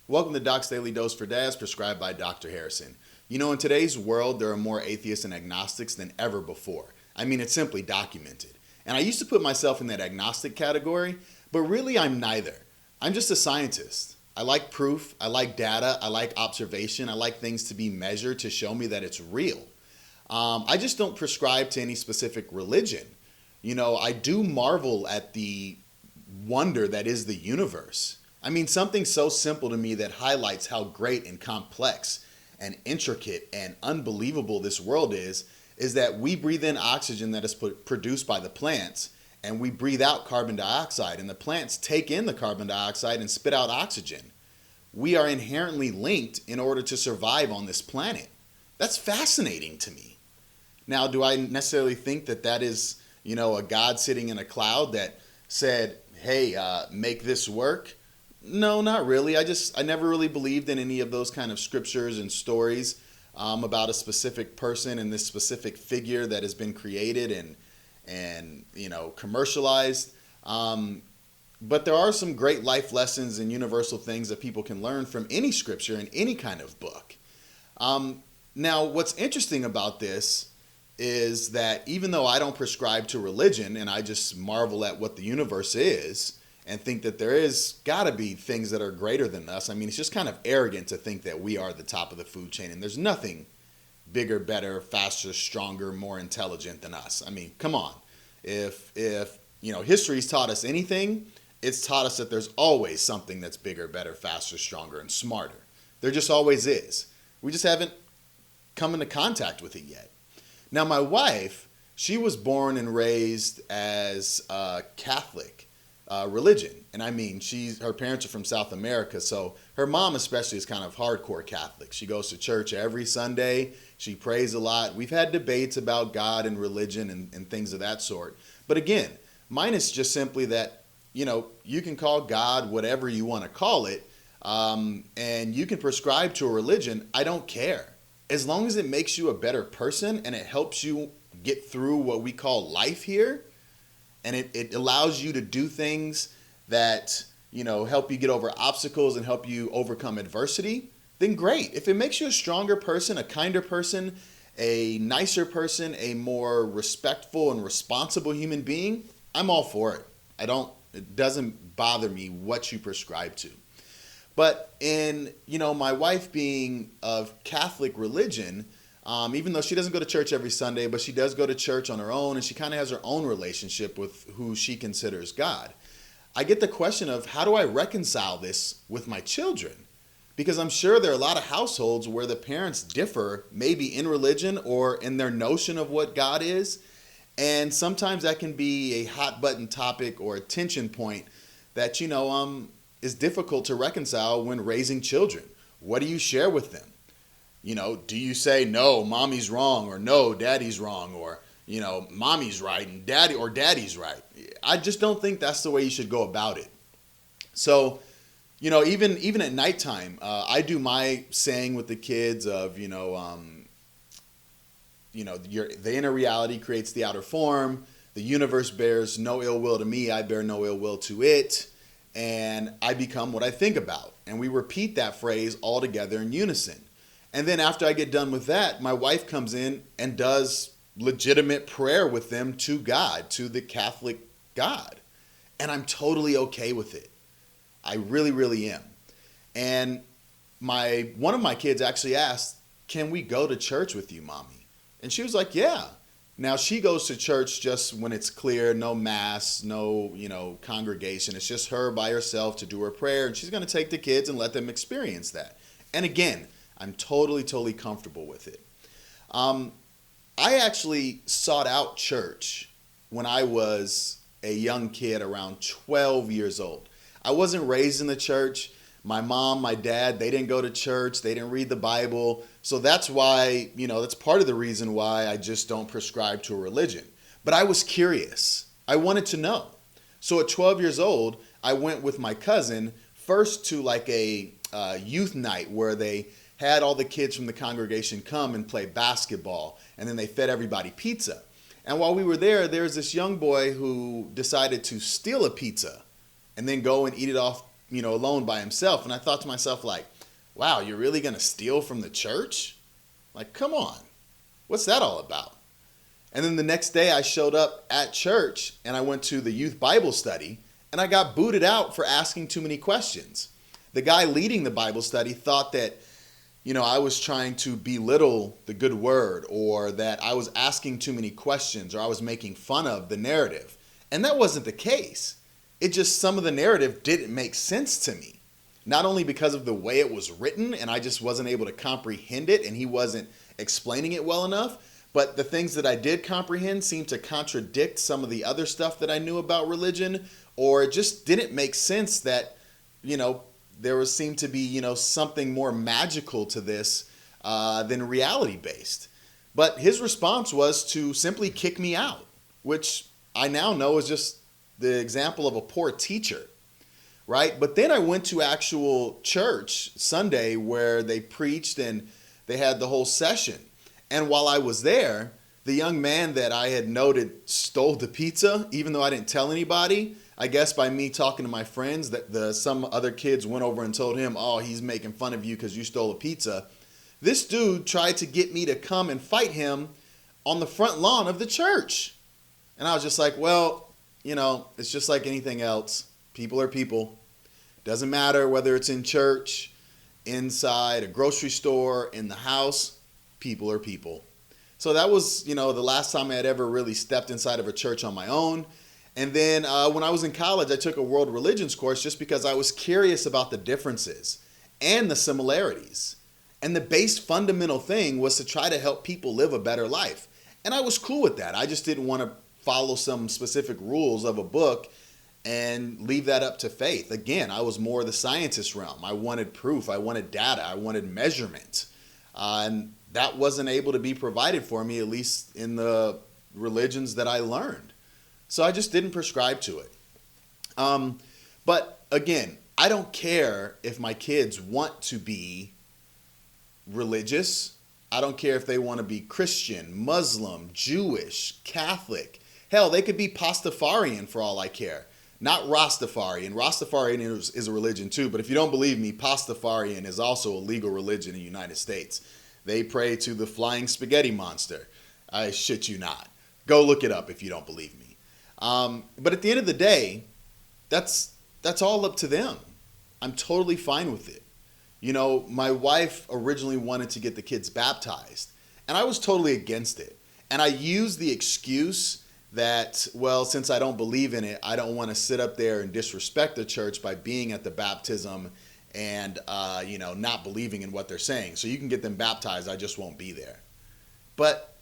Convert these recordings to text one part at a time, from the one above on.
Welcome to Doc's Daily Dose for Dads, prescribed by Dr. Harrison. You know, in today's world, there are more atheists and agnostics than ever before. I mean, it's simply documented. And I used to put myself in that agnostic category, but really I'm neither. I'm just a scientist. I like proof, I like data, I like observation, I like things to be measured to show me that it's real. I just don't prescribe to any specific religion. You know, I do marvel at the wonder that is the universe. I mean, something so simple to me that highlights how great and complex and intricate and unbelievable this world is that we breathe in oxygen that is produced by the plants, and we breathe out carbon dioxide, and the plants take in the carbon dioxide and spit out oxygen. We are inherently linked in order to survive on this planet. That's fascinating to me. Now, do I necessarily think that that is, a God sitting in a cloud that said, hey, make this work? No, not really. I never really believed in any of those kind of scriptures and stories about a specific person and this specific figure that has been created and commercialized. But there are some great life lessons and universal things that people can learn from any scripture and any kind of book. Now, what's interesting about this is that even though I don't prescribe to religion and I just marvel at what the universe is, and think that there is got to be things that are greater than us. I mean, it's just kind of arrogant to think that we are the top of the food chain and there's nothing bigger, better, faster, stronger, more intelligent than us. I mean, come on. If history's taught us anything, it's taught us that there's always something that's bigger, better, faster, stronger, and smarter. There just always is. We just haven't come into contact with it yet. Now, my wife, she was born and raised as Catholic. Religion. And I mean, her parents are from South America, so her mom especially is kind of hardcore Catholic. She goes to church every Sunday. She prays a lot. We've had debates about God and religion and things of that sort. But again, mine is just simply that, you can call God whatever you want to call it, and you can prescribe to a religion. I don't care. As long as it makes you a better person and it helps you get through what we call life here, and it allows you to do things that, help you get over obstacles and help you overcome adversity, then great. If it makes you a stronger person, a kinder person, a nicer person, a more respectful and responsible human being, I'm all for it. It doesn't bother me what you prescribe to. But in, my wife being of Catholic religion, even though she doesn't go to church every Sunday, but she does go to church on her own, and she kind of has her own relationship with who she considers God. I get the question of, how do I reconcile this with my children? Because I'm sure there are a lot of households where the parents differ, maybe in religion or in their notion of what God is. And sometimes that can be a hot button topic or a tension point that, is difficult to reconcile when raising children. What do you share with them? Do you say, no, mommy's wrong, or no, daddy's wrong, or, mommy's right and daddy's right? I just don't think that's the way you should go about it. So, even at nighttime, I do my saying with the kids of, the inner reality creates the outer form. The universe bears no ill will to me. I bear no ill will to it. And I become what I think about. And we repeat that phrase all together in unison. And then after I get done with that, my wife comes in and does legitimate prayer with them to God, to the Catholic God. And I'm totally okay with it. I really, really am. And one of my kids actually asked, can we go to church with you, Mommy? And she was like, yeah. Now she goes to church just when it's clear, no mass, no, congregation. It's just her by herself to do her prayer. And she's going to take the kids and let them experience that. And again, I'm totally, totally comfortable with it. I actually sought out church when I was a young kid, around 12 years old. I wasn't raised in the church. My mom, my dad, they didn't go to church. They didn't read the Bible. So that's why, that's part of the reason why I just don't prescribe to a religion. But I was curious. I wanted to know. So at 12 years old, I went with my cousin first to like a youth night where they had all the kids from the congregation come and play basketball, and then they fed everybody pizza. And while we were there was this young boy who decided to steal a pizza and then go and eat it off alone by himself. And I thought to myself, like, wow, you're really going to steal from the church? Like, come on. What's that all about? And then the next day I showed up at church and I went to the youth Bible study and I got booted out for asking too many questions. The guy leading the Bible study thought that, I was trying to belittle the good word, or that I was asking too many questions, or I was making fun of the narrative. And that wasn't the case. It just, some of the narrative didn't make sense to me. Not only because of the way it was written and I just wasn't able to comprehend it and he wasn't explaining it well enough, but the things that I did comprehend seemed to contradict some of the other stuff that I knew about religion, or it just didn't make sense that, seemed to be, something more magical to this than reality based. But his response was to simply kick me out, which I now know is just the example of a poor teacher, right? But then I went to actual church Sunday where they preached and they had the whole session. And while I was there, the young man that I had noted stole the pizza, even though I didn't tell anybody. I guess by me talking to my friends, that some other kids went over and told him, oh, he's making fun of you because you stole a pizza. This dude tried to get me to come and fight him on the front lawn of the church. And I was just like, well, it's just like anything else. People are people. Doesn't matter whether it's in church, inside a grocery store, in the house, people are people. So that was, the last time I had ever really stepped inside of a church on my own. And then when I was in college, I took a world religions course just because I was curious about the differences and the similarities. And the base fundamental thing was to try to help people live a better life. And I was cool with that. I just didn't want to follow some specific rules of a book and leave that up to faith. Again, I was more the scientist realm. I wanted proof. I wanted data. I wanted measurement. And that wasn't able to be provided for me, at least in the religions that I learned. So I just didn't prescribe to it. But again, I don't care if my kids want to be religious. I don't care if they want to be Christian, Muslim, Jewish, Catholic. Hell, they could be Pastafarian for all I care. Not Rastafarian. Rastafarian is a religion too, but if you don't believe me, Pastafarian is also a legal religion in the United States. They pray to the flying spaghetti monster. I shit you not. Go look it up if you don't believe me. But at the end of the day, that's all up to them. I'm totally fine with it. My wife originally wanted to get the kids baptized, and I was totally against it. And I used the excuse that, well, since I don't believe in it, I don't want to sit up there and disrespect the church by being at the baptism and, not believing in what they're saying. So you can get them baptized, I just won't be there. But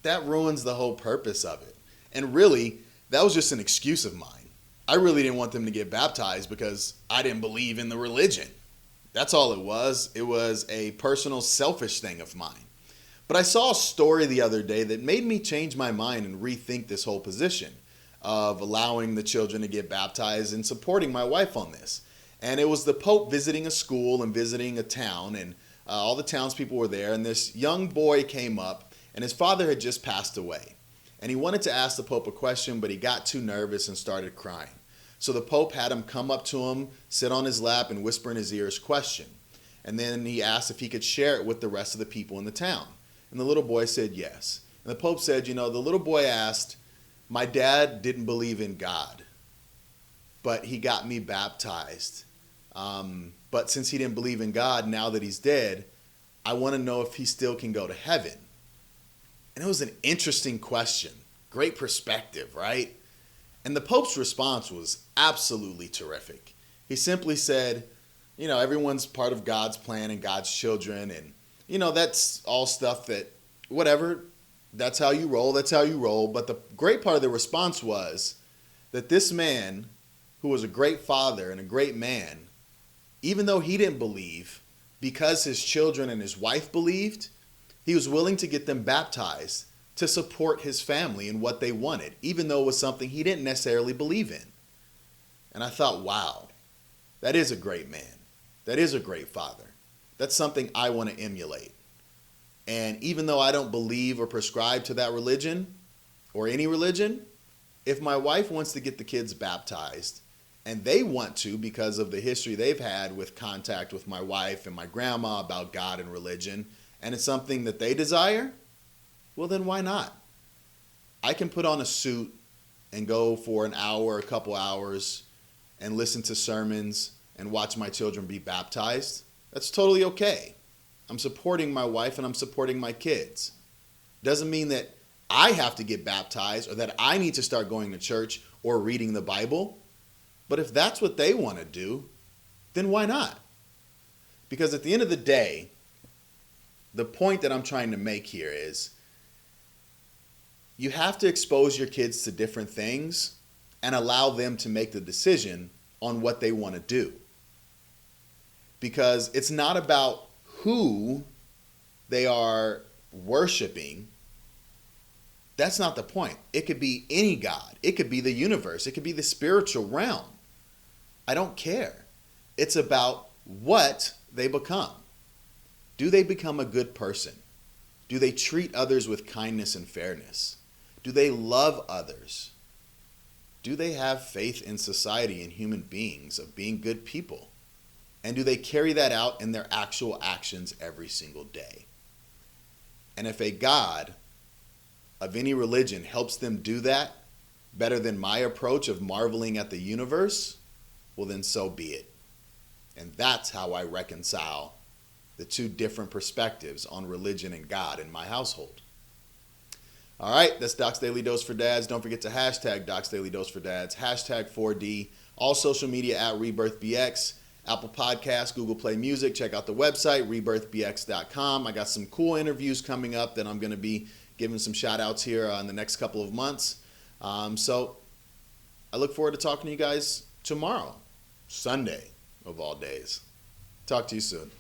that ruins the whole purpose of it. And really, that was just an excuse of mine. I really didn't want them to get baptized because I didn't believe in the religion. That's all it was. It was a personal, selfish thing of mine. But I saw a story the other day that made me change my mind and rethink this whole position of allowing the children to get baptized and supporting my wife on this. And it was the Pope visiting a school and visiting a town, and all the townspeople were there, and this young boy came up, and his father had just passed away. And he wanted to ask the Pope a question, but he got too nervous and started crying. So the Pope had him come up to him, sit on his lap, and whisper in his ear his question. And then he asked if he could share it with the rest of the people in the town. And the little boy said yes. And the Pope said, the little boy asked, my dad didn't believe in God, but he got me baptized. But since he didn't believe in God, now that he's dead, I want to know if he still can go to heaven. And it was an interesting question. Great perspective, right? And the Pope's response was absolutely terrific. He simply said, everyone's part of God's plan and God's children. And, that's all stuff that, whatever, that's how you roll, that's how you roll. But the great part of the response was that this man, who was a great father and a great man, even though he didn't believe, because his children and his wife believed, he was willing to get them baptized to support his family and what they wanted, even though it was something he didn't necessarily believe in. And I thought, wow, that is a great man. That is a great father. That's something I want to emulate. And even though I don't believe or prescribe to that religion or any religion, if my wife wants to get the kids baptized and they want to because of the history they've had with contact with my wife and my grandma about God and religion, and it's something that they desire, well then why not? I can put on a suit and go for an hour, a couple hours, and listen to sermons and watch my children be baptized. That's totally okay. I'm supporting my wife and I'm supporting my kids. Doesn't mean that I have to get baptized or that I need to start going to church or reading the Bible. But if that's what they want to do, then why not? Because at the end of the day, the point that I'm trying to make here is you have to expose your kids to different things and allow them to make the decision on what they want to do. Because it's not about who they are worshiping. That's not the point. It could be any God. It could be the universe. It could be the spiritual realm. I don't care. It's about what they become. Do they become a good person? Do they treat others with kindness and fairness? Do they love others? Do they have faith in society and human beings of being good people? And do they carry that out in their actual actions every single day? And if a God of any religion helps them do that better than my approach of marveling at the universe, well then so be it. And that's how I reconcile the two different perspectives on religion and God in my household. All right, that's Doc's Daily Dose for Dads. Don't forget to hashtag Doc's Daily Dose for Dads, hashtag 4D, all social media at rebirthbx, Apple Podcasts, Google Play Music. Check out the website, rebirthbx.com. I got some cool interviews coming up that I'm going to be giving some shout outs here in the next couple of months. So I look forward to talking to you guys tomorrow, Sunday of all days. Talk to you soon.